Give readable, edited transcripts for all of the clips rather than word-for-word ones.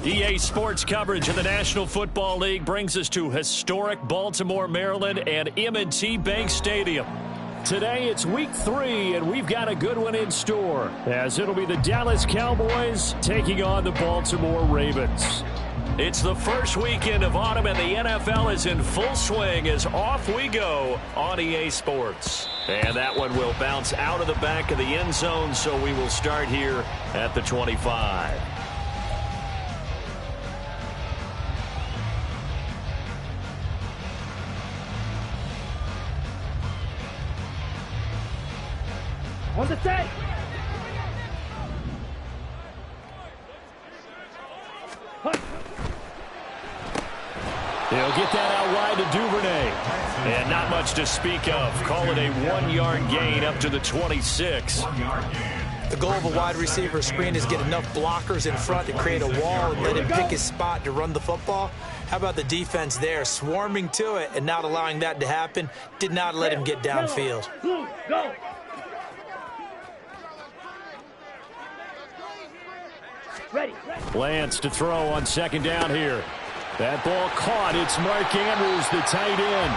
EA Sports coverage of the National Football League brings us to historic Baltimore, Maryland and M&T Bank Stadium. Today it's week 3, and we've got a good one in store, as it'll be the Dallas Cowboys taking on the Baltimore Ravens. It's the first weekend of autumn, and the NFL is in full swing as off we go on EA Sports. And that one will bounce out of the back of the end zone, so we will start here at the 25. On the set. He'll get that out wide to Duvernay. And not much to speak of. Call it a 1-yard gain up to the 26. The goal of a wide receiver screen is get enough blockers in front to create a wall and let him pick his spot to run the football. How about the defense there, swarming to it and not allowing that to happen? Did not let him get downfield. Go. Ready. Lance to throw on second down here. That ball caught. It's Mark Andrews, the tight end.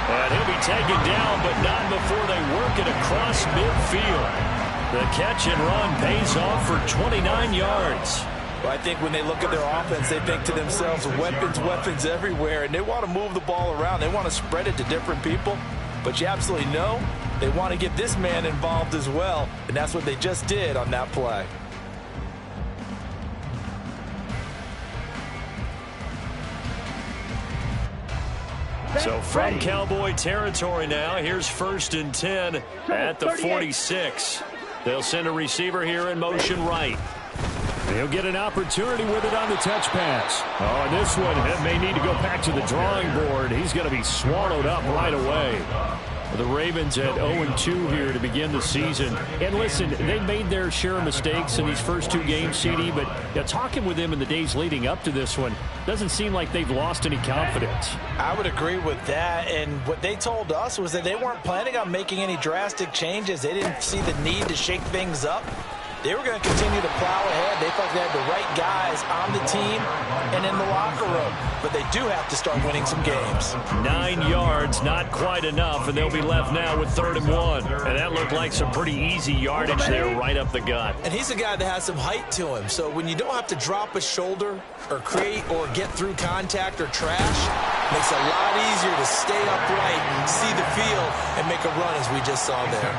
And he'll be taken down, but not before they work it across midfield. The catch and run pays off for 29 yards. Well, I think when they look at their offense, they think to themselves, weapons everywhere, and they want to move the ball around. They want to spread it to different people. But you absolutely know they want to get this man involved as well, and that's what they just did on that play. So from Cowboy territory now, here's 1st and 10 at the 46. They'll send a receiver here in motion right. He'll get an opportunity with it on the touch pass. Oh, and this one may need to go back to the drawing board. He's going to be swallowed up right away. The Ravens at 0-2 here to begin the season. And listen, they made their share of mistakes in these first 2 games, CD, but talking with them in the days leading up to this one, doesn't seem like they've lost any confidence. I would agree with that, and what they told us was that they weren't planning on making any drastic changes. They didn't see the need to shake things up. They were going to continue to plow ahead. They felt they had the right guys on the team and in the locker room. But they do have to start winning some games. 9 yards, not quite enough, and they'll be left now with 3rd and 1. And that looked like some pretty easy yardage there right up the gut. And he's a guy that has some height to him. So when you don't have to drop a shoulder or create or get through contact or trash, makes it a lot easier to stay upright, see the field, and make a run as we just saw there.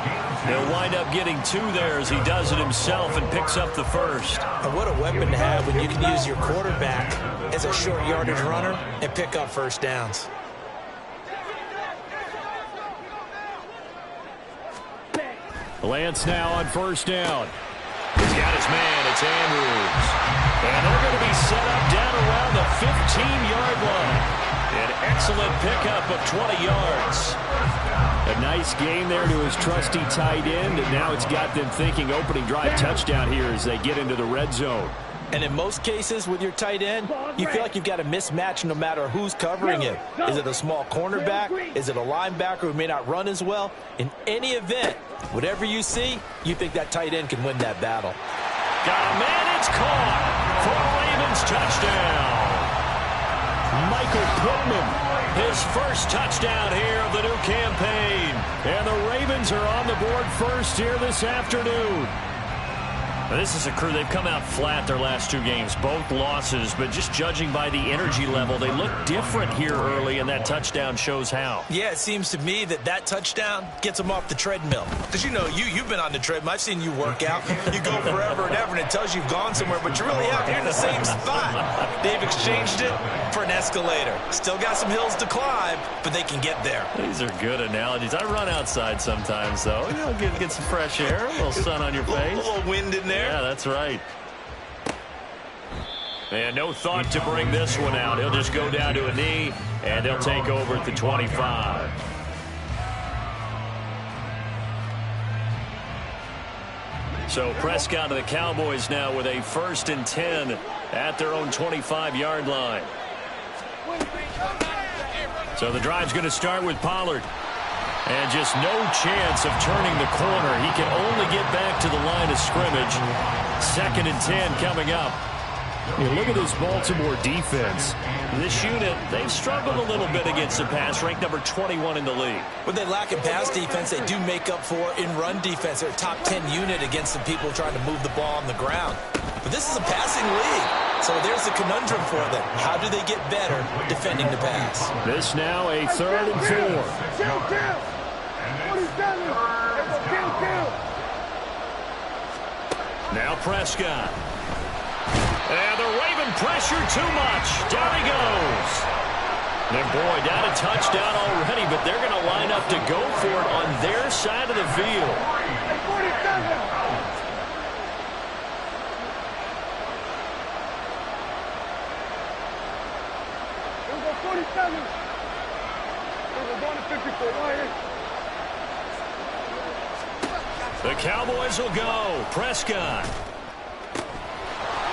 He'll wind up getting 2 there as he does it himself and picks up the 1st. And what a weapon to have when you can use your quarterback as a short yardage runner and pick up 1st downs. Lance now on 1st down. He's got his man. It's Andrews. And they're going to be set up down around the 15-yard line. An excellent pickup of 20 yards. A nice gain there to his trusty tight end, and now it's got them thinking opening drive touchdown here as they get into the red zone. And in most cases with your tight end, you feel like you've got a mismatch no matter who's covering him. Is it a small cornerback? Is it a linebacker who may not run as well? In any event, whatever you see, you think that tight end can win that battle. Got a man, it's caught for a Ravens touchdown. Michael Pittman, his first touchdown here of the new campaign. And the Ravens are on the board first here this afternoon. This is a crew, they've come out flat their last 2 games, both losses, but just judging by the energy level, they look different here early, and that touchdown shows how. Yeah, it seems to me that touchdown gets them off the treadmill. Because, you know, you've been on the treadmill. I've seen you work out. You go forever and ever, and it tells you you've gone somewhere, but you're really out here in the same spot. They've exchanged it for an escalator. Still got some hills to climb, but they can get there. These are good analogies. I run outside sometimes, though. You know, get some fresh air, a little sun on your face. A little wind in there. Yeah, that's right. And no thought to bring this one out. He'll just go down to a knee, and they'll take over at the 25. So Prescott and the Cowboys now with a 1st and 10 at their own 25-yard line. So the drive's going to start with Pollard. And just no chance of turning the corner. He can only get back to the line of scrimmage. 2nd and 10 coming up. Look at this Baltimore defense. This unit, they've struggled a little bit against the pass, ranked number 21 in the league. When they lack in pass defense, they do make up for in run defense. They're a top 10 unit against the people trying to move the ball on the ground. But this is a passing league. So there's the conundrum for them. How do they get better defending the pass? This now a 3rd and 4. Now Prescott. And they're waving pressure too much. Down he goes. And boy, down a touchdown already, but they're going to line up to go for it on their side of the field. The Cowboys will go. Prescott.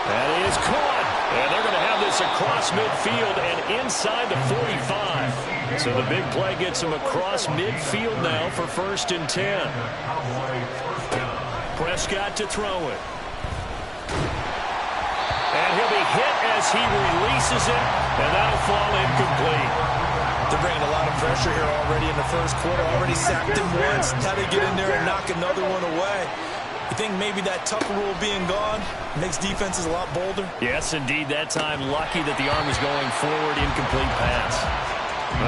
That is caught. And they're going to have this across midfield and inside the 45. So the big play gets them across midfield now for 1st and 10. Prescott to throw it. And he'll be hit as he releases it, and that'll fall incomplete. They're bringing a lot of pressure here already in the 1st quarter. Already sacked him once. Now they get in there and knock another one away. You think maybe that Tucker rule being gone makes defenses a lot bolder? Yes, indeed. That time, lucky that the arm was going forward. Incomplete pass.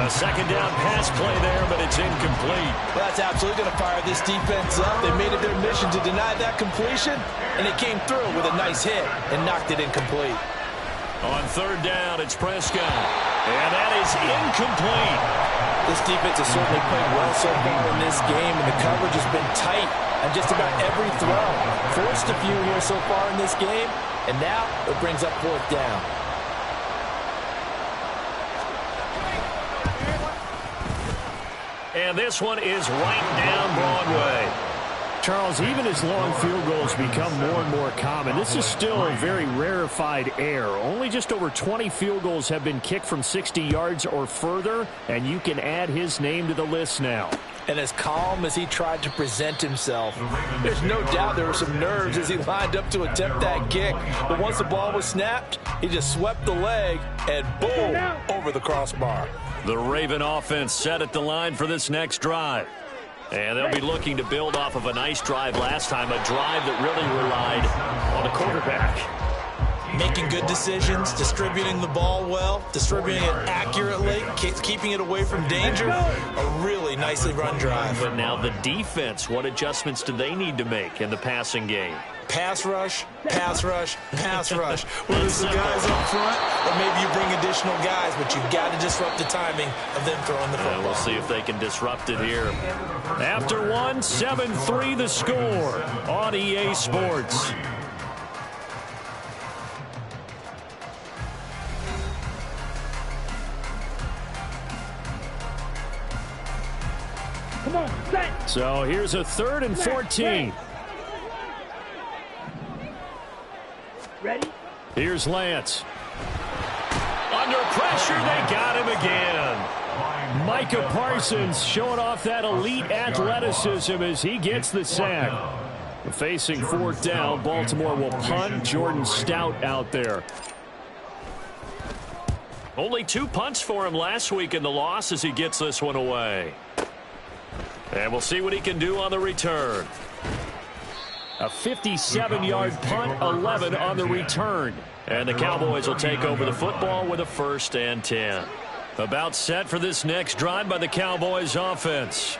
A 2nd down pass play there, but it's incomplete. Well, that's absolutely going to fire this defense up. They made it their mission to deny that completion, and they came through with a nice hit and knocked it incomplete. On 3rd down, it's Prescott. And that is incomplete. This defense has certainly played well so far in this game, and the coverage has been tight on just about every throw. Forced a few here so far in this game, and now it brings up 4th down. And this one is right down Broadway. Charles, even as long field goals become more and more common, this is still a very rarefied air. Only just over 20 field goals have been kicked from 60 yards or further, and you can add his name to the list now. And as calm as he tried to present himself, there's no doubt there were some nerves as he lined up to attempt that kick. But once the ball was snapped, he just swept the leg and boom, over the crossbar. The Raven offense set at the line for this next drive. And they'll be looking to build off of a nice drive last time, a drive that really relied on the quarterback. Making good decisions, distributing the ball well, distributing it accurately, keeping it away from danger. A really nicely run drive. But now the defense, what adjustments do they need to make in the passing game? Pass rush, pass rush, pass rush. Whether it's the guys up front or maybe you bring additional guys, but you've got to disrupt the timing of them throwing the football. And we'll see if they can disrupt it here. After one, 7-3 the score on EA Sports. Come on, set. So here's a 3rd and 14. Ready? Here's Lance. Under pressure, they got him again. Micah Parsons showing off that elite athleticism as he gets the sack. Facing 4th down, Baltimore will punt. Jordan Stout out there. Only 2 punts for him last week in the loss as he gets this one away. And we'll see what he can do on the return. A 57-yard punt, 11 on the return. And the Cowboys will take over the football with a 1st and 10. About set for this next drive by the Cowboys offense.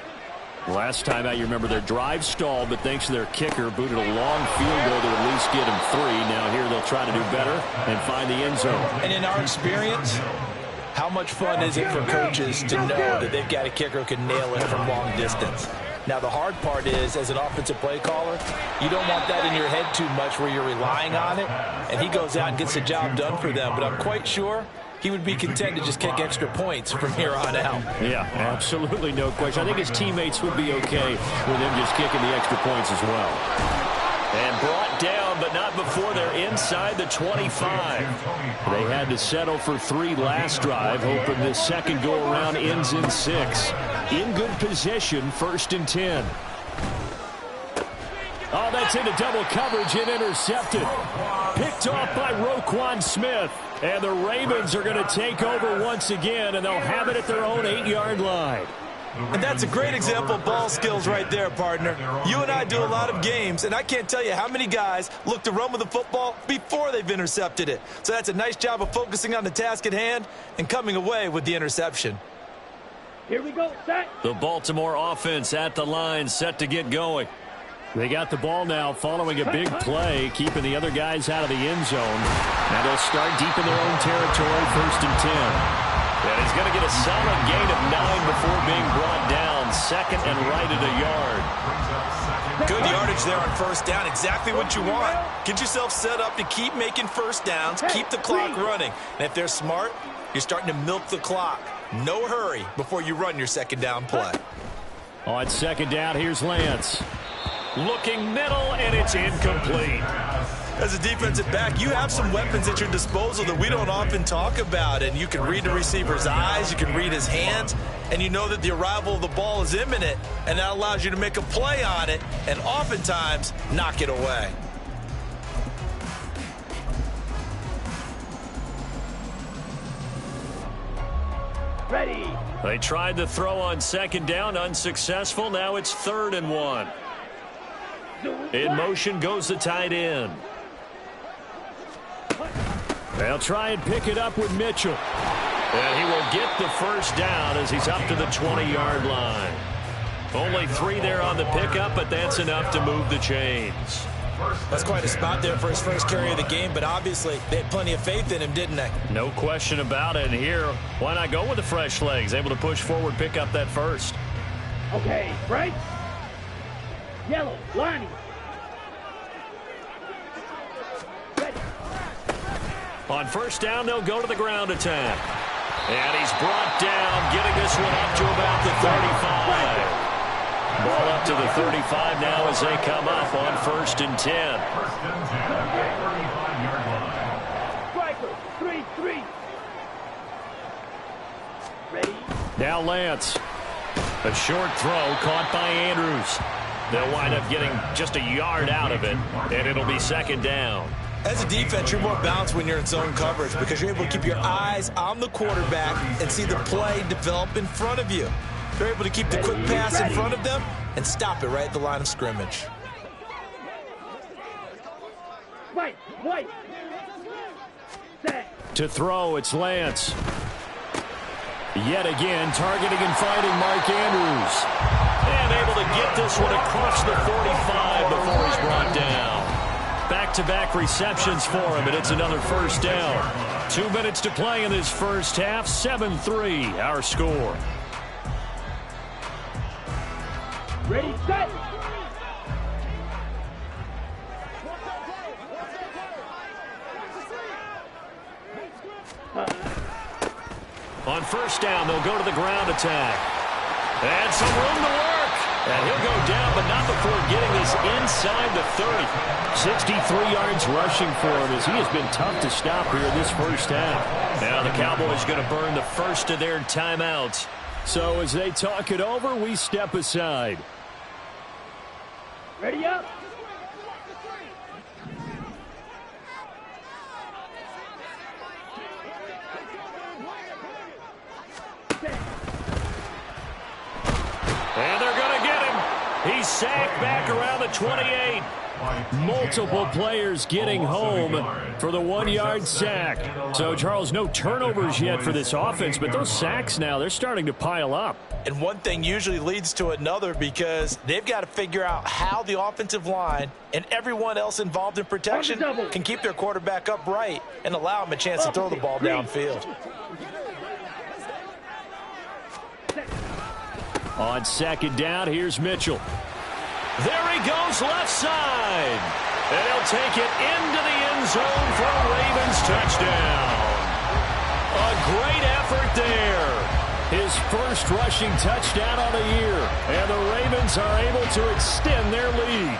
Last time out, you remember their drive stalled, but thanks to their kicker, booted a long field goal to at least get him 3. Now here they'll try to do better and find the end zone. And in our experience, how much fun is it for coaches to know that they've got a kicker who can nail it from long distance? Now, the hard part is, as an offensive play caller, you don't want that in your head too much where you're relying on it, and he goes out and gets the job done for them. But I'm quite sure he would be content to just kick extra points from here on out. Yeah, absolutely no question. I think his teammates would be okay with him just kicking the extra points as well. And brought down, but not before they're inside the 25. They had to settle for 3 last drive, hoping this second go-around ends in 6. In good position, 1st and 10. Oh, that's into double coverage and intercepted. Picked off by Roquan Smith. And the Ravens are going to take over once again, and they'll have it at their own 8-yard line. And that's a great example of ball skills right there, partner. You and I do a lot of games, and I can't tell you how many guys look to run with the football before they've intercepted it. So that's a nice job of focusing on the task at hand and coming away with the interception. Here we go, set. The Baltimore offense at the line, set to get going. They got the ball now following a big play, keeping the other guys out of the end zone. Now they'll start deep in their own territory, 1st and 10. And he's going to get a solid gain of 9 before being brought down. 2nd and right at a yard. Good yardage there on 1st down. Exactly what you want. Get yourself set up to keep making 1st downs, keep the clock running. And if they're smart, you're starting to milk the clock. No hurry before you run your 2nd down play. On 2nd down, here's Lance. Looking middle, and it's incomplete. As a defensive back, you have some weapons at your disposal that we don't often talk about. And you can read the receiver's eyes, you can read his hands, and you know that the arrival of the ball is imminent, and that allows you to make a play on it and oftentimes knock it away. Ready. They tried the throw on 2nd down, unsuccessful. Now it's 3rd and 1. In motion goes the tight end. They'll try and pick it up with Mitchell. And he will get the 1st down as he's up to the 20-yard line. Only 3 there on the pickup, but that's enough to move the chains. That's quite a spot there for his first carry of the game, but obviously they had plenty of faith in him, didn't they? No question about it. And here, why not go with the fresh legs? Able to push forward, pick up that 1st. Okay, right. Yellow, lining. Ready. On 1st down, they'll go to the ground attack. And he's brought down, getting this one up to about the 35. Ball up to the 35 now as they come up on 1st and 10. Striker, 3-3. Ready. Now Lance. A short throw caught by Andrews. They'll wind up getting just a yard out of it, and it'll be 2nd down. As a defense, you're more balanced when you're in zone coverage because you're able to keep your eyes on the quarterback and see the play develop in front of you. They're able to keep the quick pass in front of them and stop it right at the line of scrimmage. White. Set. To throw, it's Lance. Yet again, targeting and finding Mark Andrews. And able to get this one across the 45 before he's brought down. Back-to-back receptions for him, and it's another 1st down. 2 minutes to play in this first half. 7-3, our score. Ready, set. On 1st down, they'll go to the ground attack. And some room to work. And he'll go down, but not before getting this inside the 30. 63 yards rushing for him as he has been tough to stop here in this first half. Now the Cowboys going to burn the first of their timeouts. So as they talk it over, we step aside. Ready up. And they're going to get him. He's sacked back around the 28. Multiple players getting home for the 1-yard sack. So, Charles, no turnovers yet for this offense, but those sacks now, they're starting to pile up. And one thing usually leads to another because they've got to figure out how the offensive line and everyone else involved in protection can keep their quarterback upright and allow him a chance to throw the ball downfield. On second down, here's Mitchell. There he goes left side. And he'll take it into the end zone for a Ravens touchdown. A great effort there. His first rushing touchdown on the year. And the Ravens are able to extend their lead.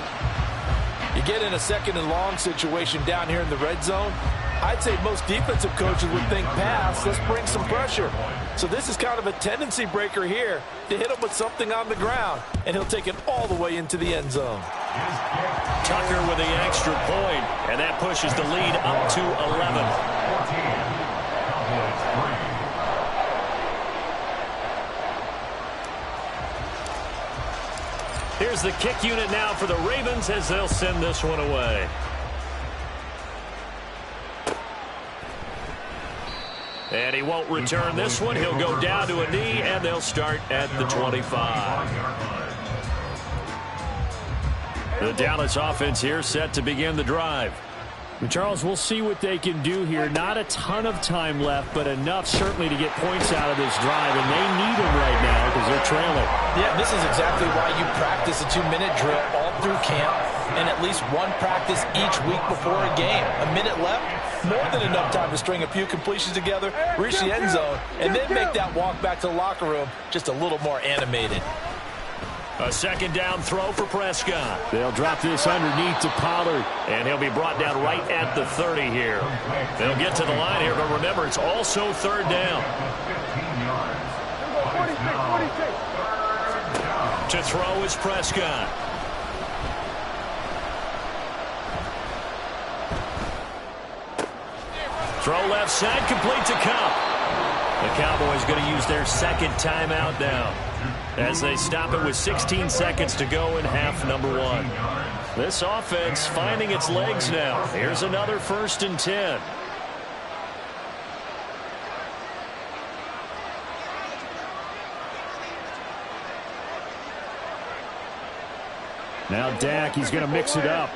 You get in a second and long situation down here in the red zone, I'd say most defensive coaches would think pass, let's bring some pressure. So this is kind of a tendency breaker here to hit him with something on the ground, and he'll take it all the way into the end zone. Tucker with the extra point, and that pushes the lead up to 11. Here's the kick unit now for the Ravens as they'll send this one away. And he won't return this one. He'll go down to a knee, and they'll start at the 25. The Dallas offense here set to begin the drive. And Charles, we'll see what they can do here. Not a ton of time left, but enough certainly to get points out of this drive, and they need them right now because they're trailing. Yeah, this is exactly why you practice a 2-minute drill all through camp and at least one practice each week before a game. A minute left, more than enough time to string a few completions together, reach the end zone, and then make that walk back to the locker room just a little more animated. A second down throw for Prescott. They'll drop this underneath to Pollard. And he'll be brought down right at the 30 here. They'll get to the line here, but remember, it's also third down. 46. To throw is Prescott. Throw left side, complete to Cup. The Cowboys going to use their second timeout now, as they stop it with 16 seconds to go in half number one. This offense finding its legs now. Here's another 1st and 10. Now Dak, he's going to mix it up.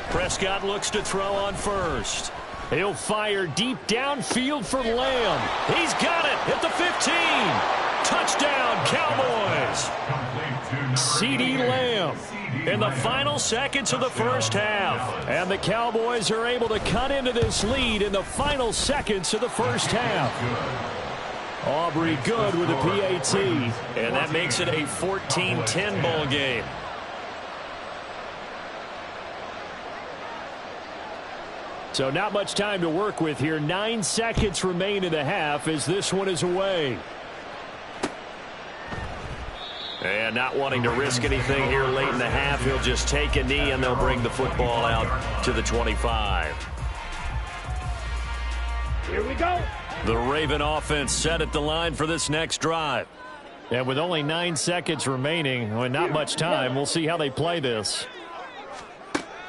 Prescott looks to throw on first. He'll fire deep downfield for Lamb. He's got it at the 15. Touchdown, Cowboys. CeeDee Lamb In the final seconds of the first half. And the Cowboys are able to cut into this lead in the final seconds of the first half. Aubrey good with the PAT. And that makes it a 14-10 ball game. So not much time to work with here. 9 seconds remain in the half as this one is away. And not wanting to risk anything here late in the half, he'll just take a knee and they'll bring the football out to the 25. Here we go. The Raven offense set at the line for this next drive. And with only 9 seconds remaining, well, not much time, we'll see how they play this.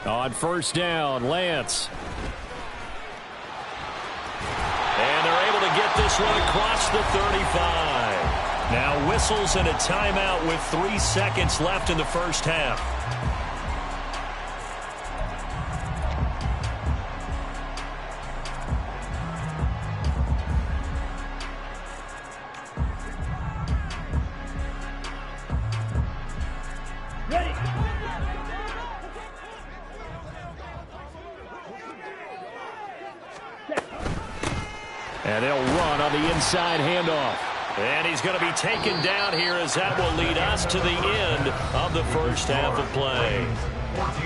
On first down, Lance. And they're able to get this one across the 35. Now whistles and a timeout with 3 seconds left in the first half. Ready. And they'll run on the inside handoff. And he's going to be taken down here as that will lead us to the end of the first half of play.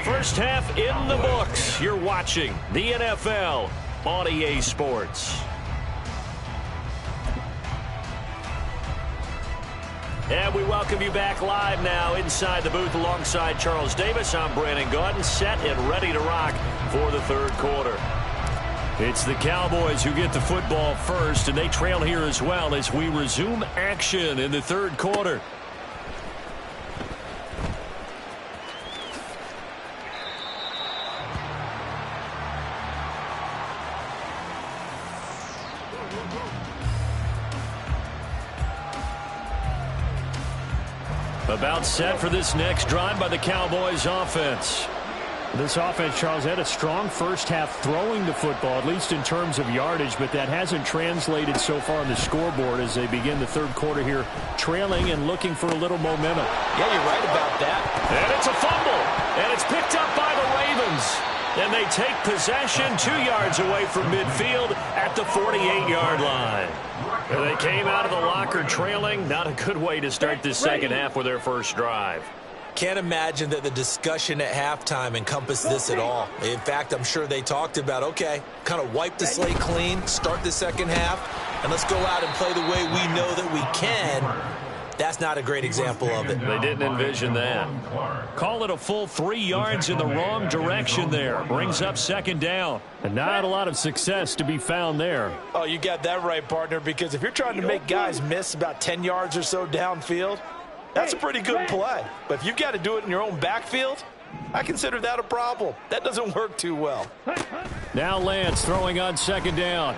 First half in the books. You're watching the NFL on EA Sports. And we welcome you back live now inside the booth alongside Charles Davis. I'm Brandon Gaudin, set and ready to rock for the third quarter. It's the Cowboys who get the football first, and they trail here as well as we resume action in the third quarter. About set for this next drive by the Cowboys offense. This offense, Charles, had a strong first half throwing the football, at least in terms of yardage, but that hasn't translated so far on the scoreboard as they begin the third quarter here, trailing and looking for a little momentum. Yeah, you're right about that. And it's a fumble, and it's picked up by the Ravens. And they take possession 2 yards away from midfield at the 48-yard line. And they came out of the locker trailing. Not a good way to start this second half with their first drive. Can't imagine that the discussion at halftime encompassed this at all. In fact, I'm sure they talked about, okay, kind of wipe the slate clean, start the second half, and let's go out and play the way we know that we can. That's not a great example of it. They didn't envision that. Call it a full 3 yards in the wrong direction there. Brings up second down. And not a lot of success to be found there. Oh, you got that right, partner, because if you're trying to make guys miss about 10 yards or so downfield, that's a pretty good play. But if you've got to do it in your own backfield, I consider that a problem. That doesn't work too well. Now Lance throwing on second down.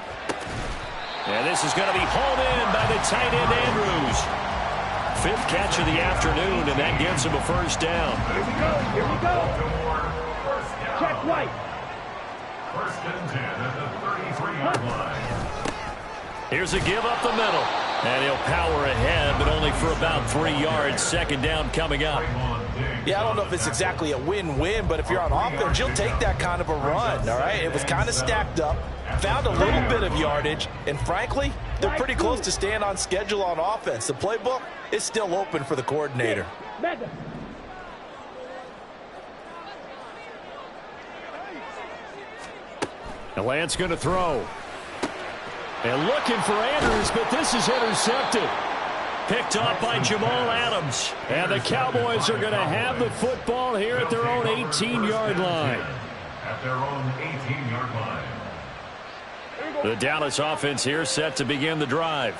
And this is going to be hauled in by the tight end Andrews. 5th catch of the afternoon, and that gives him a first down. Here we go. Here we go. Check right. First and 10 at the 33-yard line. Here's a give up the middle. And he'll power ahead, but only for about 3 yards. Second down coming up. Yeah, I don't know if it's exactly a win-win, but if you're on offense, you'll take that kind of a run, all right? It was kind of stacked up, found a little bit of yardage, and frankly, they're pretty close to staying on schedule on offense. The playbook is still open for the coordinator. And Lance going to throw. And looking for Andrews, but this is intercepted. Picked off by Jamal Adams. And the Cowboys are going to have the football here at their own 18-yard line. At their own 18-yard line. The Dallas offense here set to begin the drive.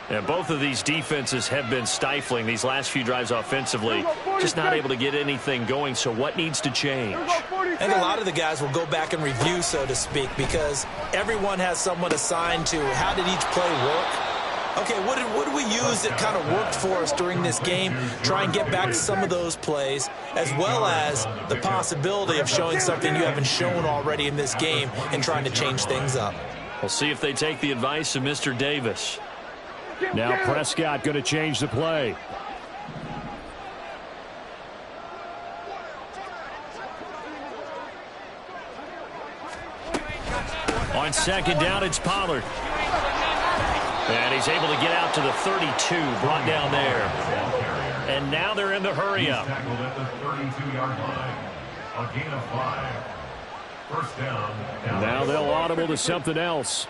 And both of these defenses have been stifling these last few drives offensively. Just not able to get anything going, so what needs to change? I think a lot of the guys will go back and review, so to speak, because everyone has someone assigned to how did each play work. Okay, what did we use that kind of worked for us during this game? Try and get back to some of those plays, as well as the possibility of showing something you haven't shown already in this game and trying to change things up. We'll see if they take the advice of Mr. Davis. Now Prescott going to change the play. On second down, it's Pollard. And he's able to get out to the 32, brought down there. And now they're in the hurry-up. Tackled at the 32-yard line. A gain of 5. First down. Now they'll audible to something else.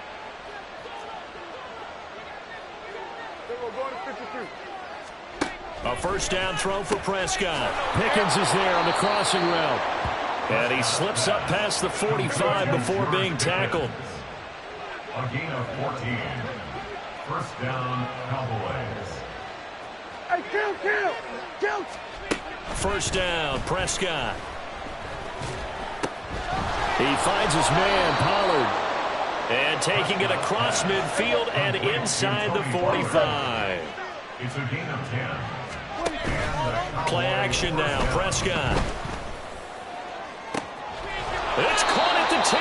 A first down throw for Prescott. Pickens is there on the crossing route. And he slips up past the 45 before being tackled. A gain of 14. First down, Cowboys. Hey, kill. First down, Prescott. He finds his man, Pollard. And taking it across midfield and inside the 45. It's a gain of 10. Play action now, Prescott. It's caught at the 10.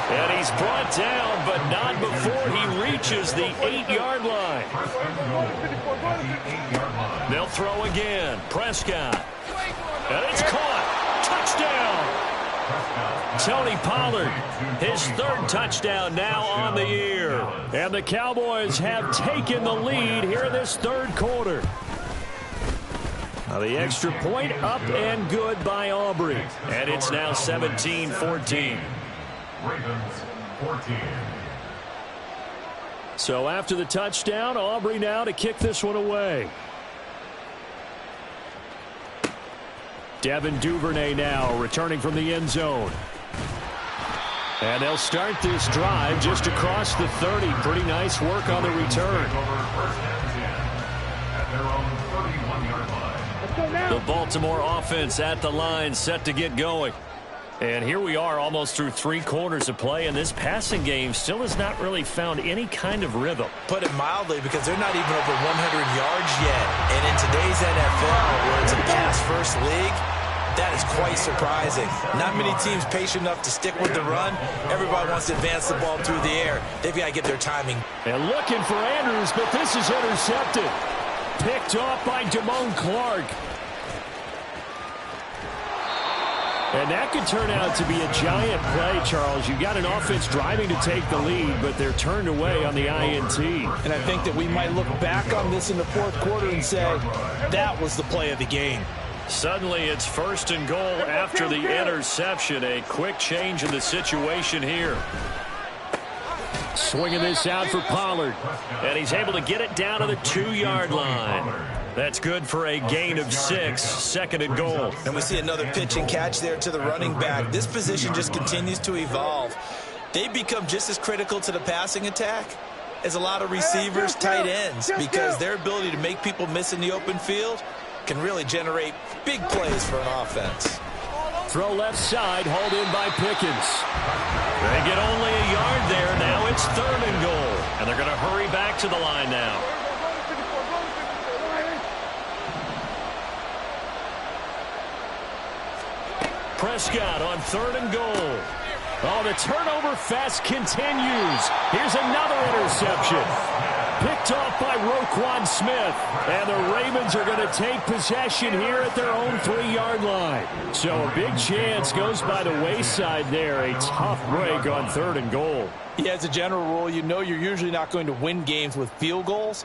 And he's brought down, but not before he reaches the 8-yard line. They'll throw again. Prescott. And it's caught. Touchdown. Tony Pollard, his 3rd touchdown now on the year. And the Cowboys have taken the lead here in this 3rd quarter. Now the extra point up and good by Aubrey. And it's now 17-14. Ravens 14. So after the touchdown, Aubrey now to kick this one away. Devin Duvernay now returning from the end zone. And they'll start this drive just across the 30. Pretty nice work on the return. The Baltimore offense at the line, set to get going. And here we are almost through 3 quarters of play, and this passing game still has not really found any kind of rhythm. Put it mildly, because they're not even over 100 yards yet. And in today's NFL, where it's a pass-first league, That is quite surprising. Not many teams patient enough to stick with the run. Everybody wants to advance the ball through the air. They've got to get their timing. And looking for Andrews, but this is intercepted. Picked off by Damone Clark. And that could turn out to be a giant play, Charles. You've got an offense driving to take the lead, but they're turned away on the INT. And I think that we might look back on this in the fourth quarter and say, that was the play of the game. Suddenly it's first and goal after the interception. A quick change in the situation here. Swinging this out for Pollard. And he's able to get it down to the 2-yard line. That's good for a gain of 6, second and goal. And we see another pitch and catch there to the running back. This position just continues to evolve. They become just as critical to the passing attack as a lot of receivers, tight ends, because their ability to make people miss in the open field can really generate big plays for an offense. Throw left side, hauled in by Pickens. They get only a yard there. Now it's third and goal. And they're going to hurry back to the line now. Prescott on third and goal. Oh, the turnover fest continues. Here's another interception. Picked off by Roquan Smith. And the Ravens are going to take possession here at their own 3-yard line. So a big chance goes by the wayside there. A tough break on third and goal. Yeah, as a general rule, you know you're usually not going to win games with field goals.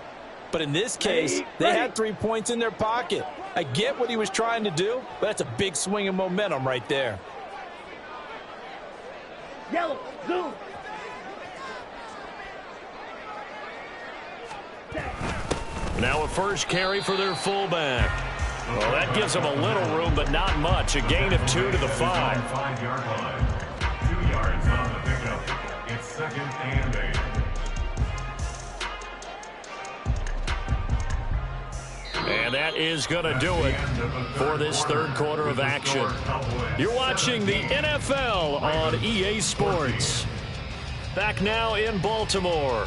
But in this case, they had 3 points in their pocket. I get what he was trying to do, but that's a big swing of momentum right there. Yellow, zoom. Now a first carry for their fullback. Well, that gives them a little room, but not much. A gain of 2 to the 5. 5-yard line. 2 yards on the pickup. It's second and 8. And that is going to do it for this third quarter of action. You're watching the NFL on EA Sports. Back now in Baltimore.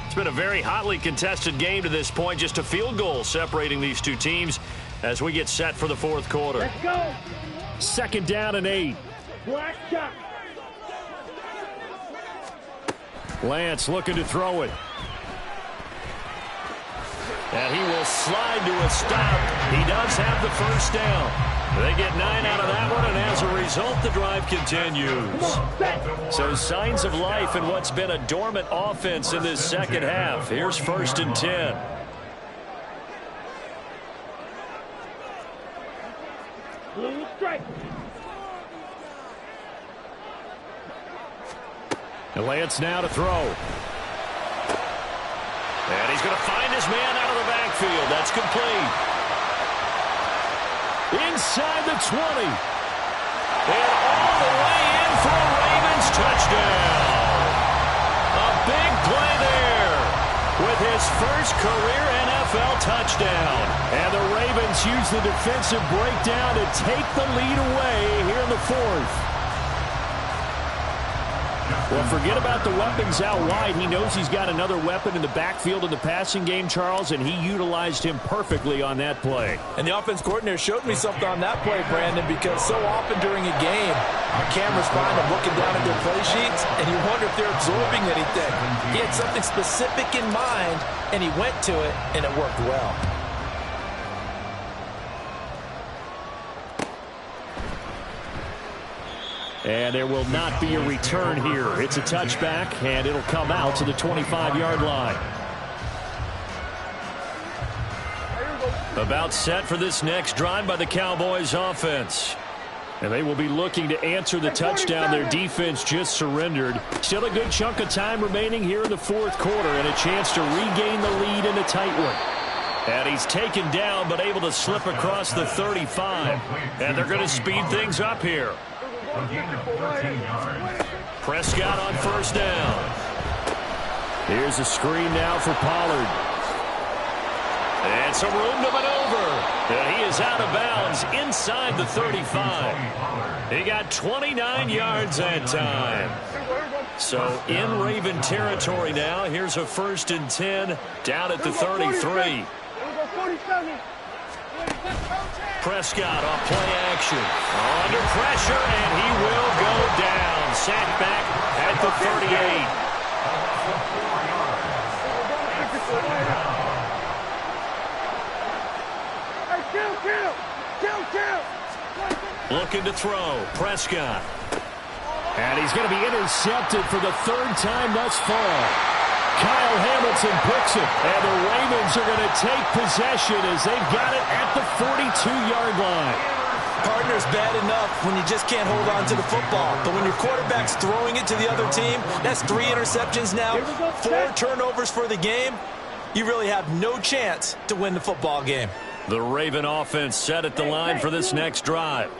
It's been a very hotly contested game to this point. Just a field goal separating these two teams as we get set for the fourth quarter. Let's go. Second down and 8. Black shot. Lance looking to throw it. And he will slide to a stop. He does have the first down. They get 9 out of that one, and as a result, the drive continues. So signs of life in what's been a dormant offense in this second half. Here's first and 10. Blue strike. And Lance now to throw. And he's going to find his man out of the backfield. That's complete. Inside the 20. And all the way in for a Ravens touchdown. A big play there with his first career NFL touchdown. And the Ravens use the defensive breakdown to take the lead away here in the fourth. Well, forget about the weapons out wide. He knows he's got another weapon in the backfield in the passing game, Charles, and he utilized him perfectly on that play. And the offense coordinator showed me something on that play, Brandon, because so often during a game, our cameras find them looking down at their play sheets, and you wonder if they're absorbing anything. He had something specific in mind, and he went to it, and it worked well. And there will not be a return here. It's a touchback, and it'll come out to the 25-yard line. About set for this next drive by the Cowboys offense. And they will be looking to answer the touchdown their defense just surrendered. Still a good chunk of time remaining here in the fourth quarter, and a chance to regain the lead in a tight one. And he's taken down, but able to slip across the 35. And they're going to speed things up here. Prescott on first down. Here's a screen now for Pollard. And some room to maneuver. And he is out of bounds inside the 35. He got 29 yards that time. So in Raven territory now. Here's a first and 10 down at the 33. Prescott off play action. Under pressure, and he will go down. Sacked back at the 38. Looking to throw. Prescott. And he's going to be intercepted for the third time thus far. Kyle Hamilton picks it, and the Ravens are going to take possession as they've got it at the 42-yard line. Partner's bad enough when you just can't hold on to the football. But when your quarterback's throwing it to the other team, that's 3 interceptions now, 4 turnovers for the game. You really have no chance to win the football game. The Raven offense set at the line for this next drive.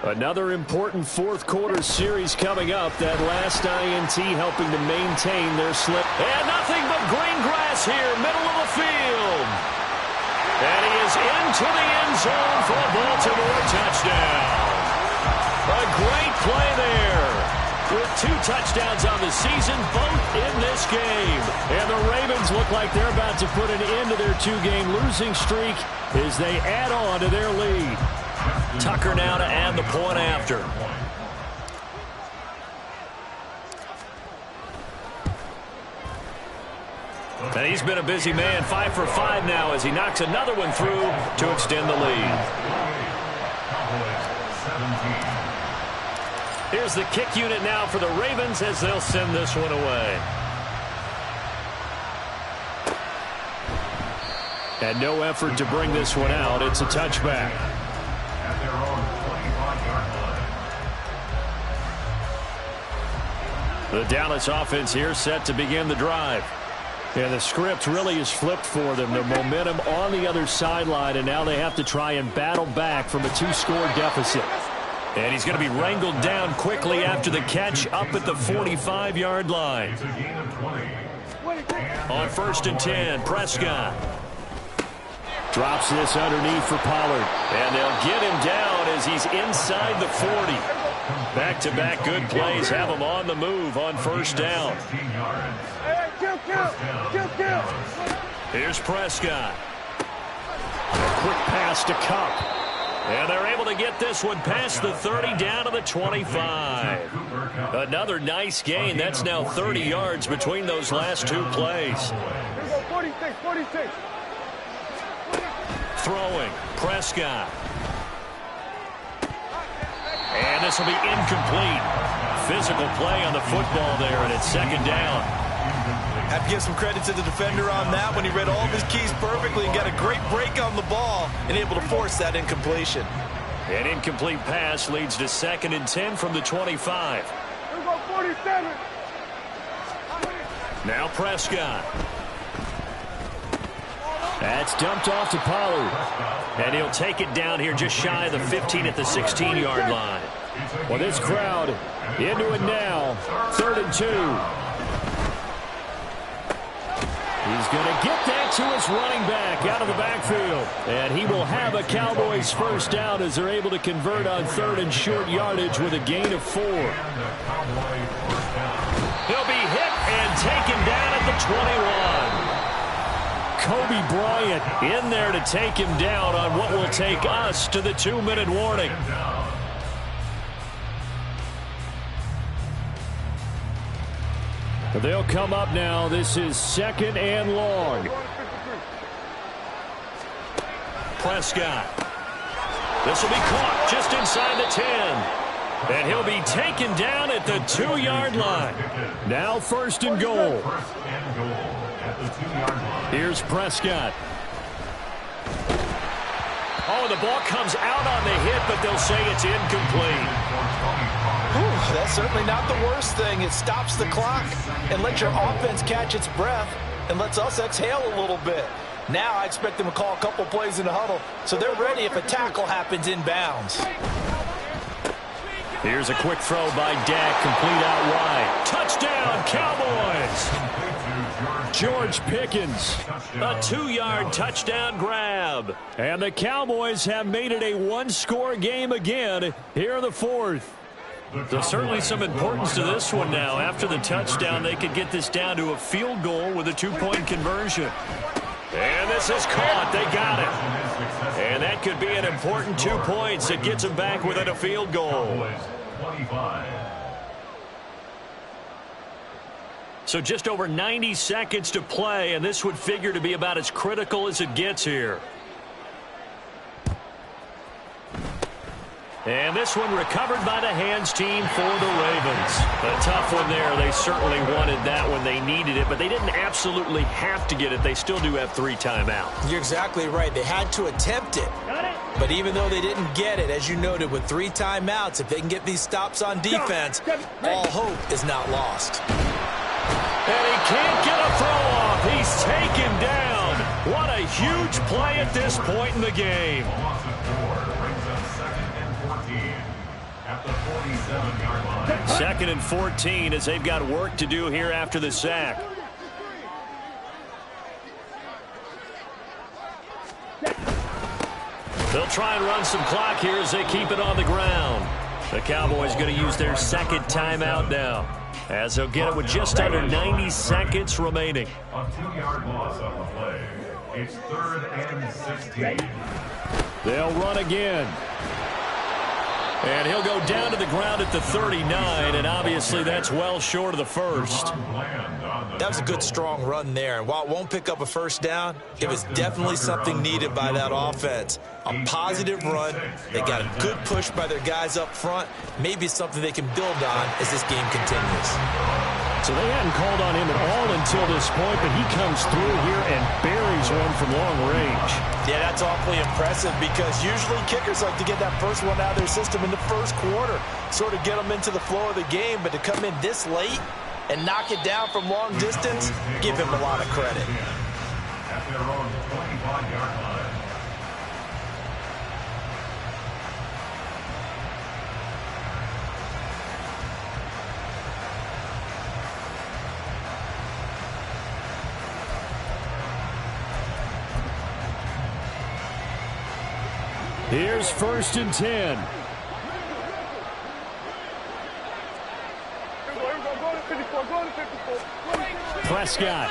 Another important fourth-quarter series coming up. That last INT helping to maintain their slip. And nothing but green grass here, middle of the field. And he is into the end zone for a Baltimore touchdown. A great play there. With 2 touchdowns on the season, both in this game. And the Ravens look like they're about to put an end to their 2-game losing streak as they add on to their lead. Tucker now to add the point after. And he's been a busy man, 5 for 5 now as he knocks another one through to extend the lead. Here's the kick unit now for the Ravens as they'll send this one away. And no effort to bring this one out. It's a touchback. The Dallas offense here set to begin the drive. And the script really is flipped for them. The momentum on the other sideline, and now they have to try and battle back from a 2-score deficit. And he's going to be wrangled down quickly after the catch up at the 45-yard line. On 1st and 10, Prescott. Drops this underneath for Pollard. And they'll get him down as he's inside the 40. Back-to-back good plays have him on the move on 1st down. Here's Prescott. Quick pass to Cup. And they're able to get this one past the 30 down to the 25. Another nice gain. That's now 30 yards between those last 2 plays. 46. Throwing. Prescott. And this will be incomplete. Physical play on the football there, and it's 2nd down. Have to give some credit to the defender on that when he read all of his keys perfectly and got a great break on the ball and able to force that incompletion. An incomplete pass leads to 2nd and 10 from the 25. 47. Now Prescott. That's dumped off to Pollard. And he'll take it down here just shy of the 15 at the 16-yard line. Well, this crowd into it now. 3rd and 2. He's going to get that to his running back out of the backfield. And he will have a Cowboys 1st down as they're able to convert on 3rd and short yardage with a gain of 4. He'll be hit and taken down at the 21. Kobe Bryant in there to take him down on what will take us to the 2-minute warning. They'll come up now. This is 2nd and long. Prescott. This will be caught just inside the 10. And he'll be taken down at the 2-yard line. Now 1st and goal. Here's Prescott. Oh, the ball comes out on the hit, but they'll say it's incomplete. Whew, that's certainly not the worst thing. It stops the clock and lets your offense catch its breath and lets us exhale a little bit. Now I expect them to call a couple plays in the huddle so they're ready if a tackle happens inbounds. Here's a quick throw by Dak, complete out wide. Touchdown, Cowboys! George Pickens. A 2-yard touchdown grab. And the Cowboys have made it a 1-score game again here in the 4th. There's certainly some importance to this one now. After the touchdown, they could get this down to a field goal with a 2-point conversion. And this is caught. They got it. And that That could be an important 2 points. It gets them back within a field goal. 25. So just over 90 seconds to play, and this would figure to be about as critical as it gets here. And this one recovered by the hands team for the Ravens. A tough one there. They certainly wanted that when they needed it, but they didn't absolutely have to get it. They still do have 3 timeouts. You're exactly right. They had to attempt it. But even though they didn't get it, as you noted, with 3 timeouts, if they can get these stops on defense, all hope is not lost. And he can't get a throw off. He's taken down. What a huge play at this point in the game. Loss of 4 brings up 2nd and 14 at the 47-yard line. 2nd and 14 as they've got work to do here after the sack. They'll try and run some clock here as they keep it on the ground. The Cowboys going to use their 2nd timeout now, as they'll get it with just under 90 seconds remaining. A 2-yard loss on the play. It's 3rd and 16. They'll run again. And he'll go down to the ground at the 39, and obviously that's well short of the first. That was a good, strong run there. And while it won't pick up a first down, it was definitely something needed by that offense. A positive run. They got a good push by their guys up front. Maybe something they can build on as this game continues. So they hadn't called on him at all until this point, but he comes through here and buries one from long range. Yeah, that's awfully impressive because usually kickers like to get that first one out of their system in the first quarter, sort of get them into the flow of the game, but to come in this late and knock it down from long distance, give him a lot of credit. At their own 25-yard line. Here's 1st and 10. Prescott.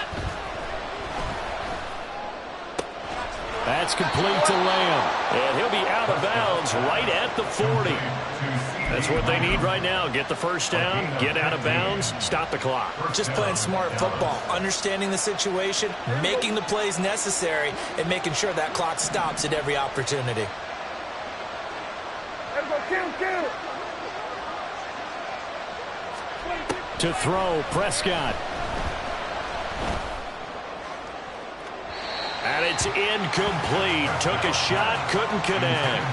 That's complete to Lamb. And he'll be out of bounds right at the 40. That's what they need right now. Get the first down, get out of bounds, stop the clock. Just playing smart football, understanding the situation, making the plays necessary, and making sure that clock stops at every opportunity. To throw, Prescott. And it's incomplete. Took a shot, couldn't connect.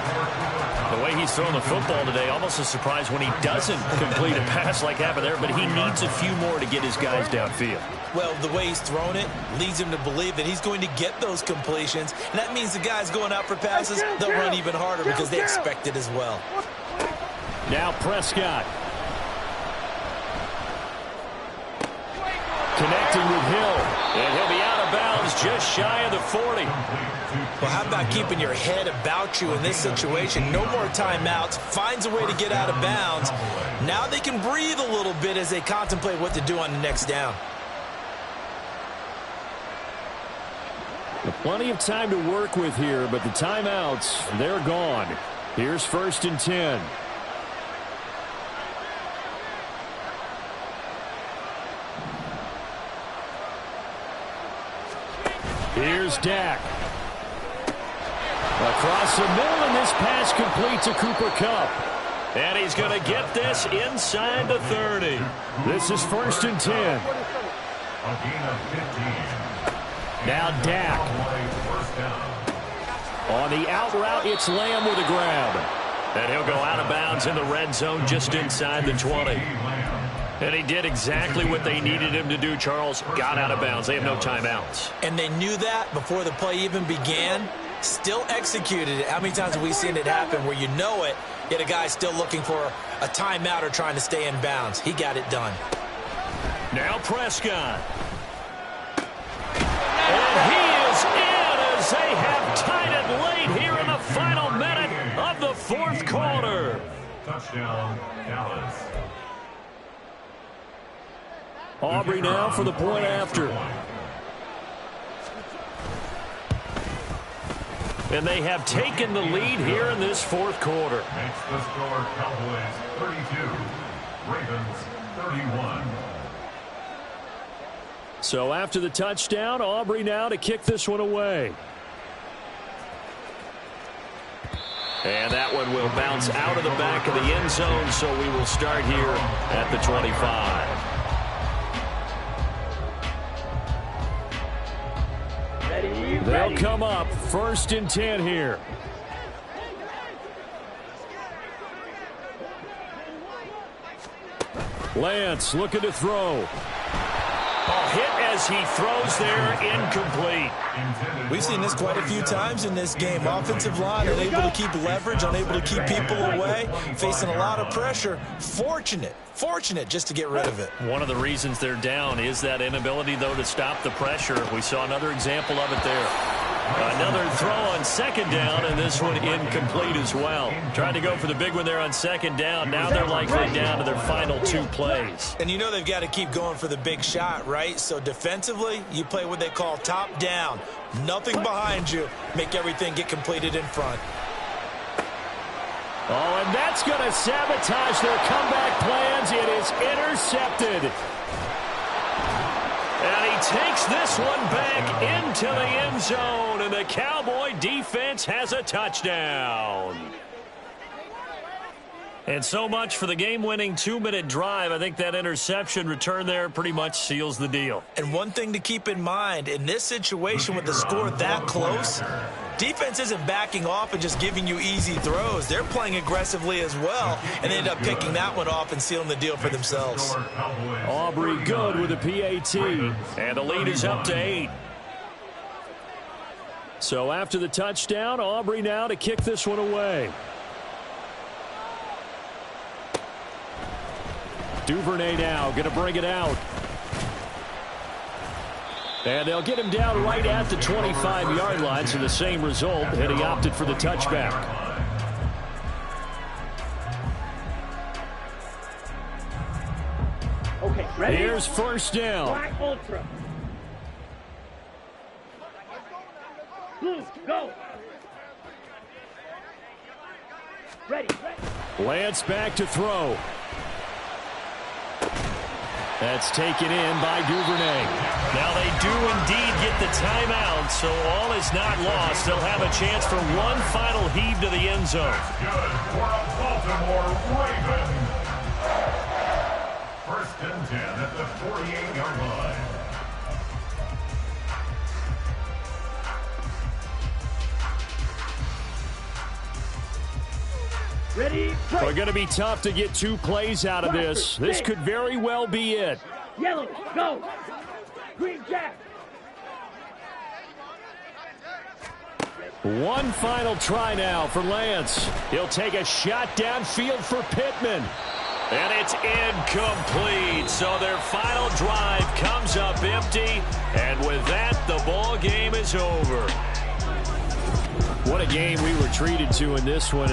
The way he's throwing the football today, almost a surprise when he doesn't complete a pass like happened there, but he needs a few more to get his guys downfield. Well, the way he's thrown it leads him to believe that he's going to get those completions, and that means the guys going out for passes, they'll run even harder because they expect it as well. Now Prescott. Connecting with Hill. And he'll be out of bounds just shy of the 40. Well, how about keeping your head about you in this situation? No more timeouts. Finds a way to get out of bounds. Now they can breathe a little bit as they contemplate what to do on the next down. Plenty of time to work with here, but the timeouts, they're gone. Here's 1st and 10. Here's Dak. Across the middle, and this pass complete to Cooper Kupp. And he's going to get this inside the 30. This is 1st and 10. A gain of 15. Now Dak. On the out route, it's Lamb with a grab. And he'll go out of bounds in the red zone just inside the 20. And he did exactly what they needed him to do, Charles. Got out of bounds. They have no timeouts. And they knew that before the play even began. Still executed it. How many times have we seen it happen where you know it, yet a guy's still looking for a timeout or trying to stay in bounds? He got it done. Now Prescott. And he is in as they have tied it late here in the final minute of the 4th quarter. Touchdown, Dallas. Aubrey now for the point after. And they have taken the lead here in this fourth quarter. Makes the score Cowboys 32, Ravens 31. So after the touchdown, Aubrey now to kick this one away. And that one will bounce out of the back of the end zone, so we will start here at the 25. They'll come up 1st and 10 here. Lance looking to throw. Hit as he throws there, incomplete. We've seen this quite a few times in this game. Offensive line unable to keep leverage, unable to keep people away, facing a lot of pressure. Fortunate just to get rid of it. One of the reasons they're down is that inability, though, to stop the pressure. We saw another example of it there. Another throw on 2nd down, and this one incomplete as well. Trying to go for the big one there on 2nd down. Now they're likely down to their final 2 plays. And you know they've got to keep going for the big shot, right? So defensively, you play what they call top down. Nothing behind you. Make everything get completed in front. Oh, and that's going to sabotage their comeback plans. It is intercepted. And he takes this one back into the end zone, and the Cowboy defense has a touchdown. And so much for the game-winning 2-minute drive. I think that interception return there pretty much seals the deal. And one thing to keep in mind, in this situation with the score that close, defense isn't backing off and just giving you easy throws. They're playing aggressively as well, and they end up picking that one off and sealing the deal for themselves. Aubrey good with a PAT. And the lead is up to 8. So after the touchdown, Aubrey now to kick this one away. Duvernay now going to bring it out. And they'll get him down right at the 25-yard line, so the same result, and he opted for the touchback. Okay, ready? Here's 1st down. Black Ultra. Blue, go. Ready. Lance back to throw. That's taken in by Duvernay. Now they do indeed get the timeout, so all is not lost. They'll have a chance for one final heave to the end zone. Good for a Baltimore Raven. 1st and 10 at the 48-yard line. Ready, They're going to be tough to get 2 plays out of this. This could very well be it. Yellow, go. Green Jack. One final try now for Lance. He'll take a shot downfield for Pittman. And it's incomplete. So their final drive comes up empty. And with that, the ball game is over. What a game we were treated to in this one.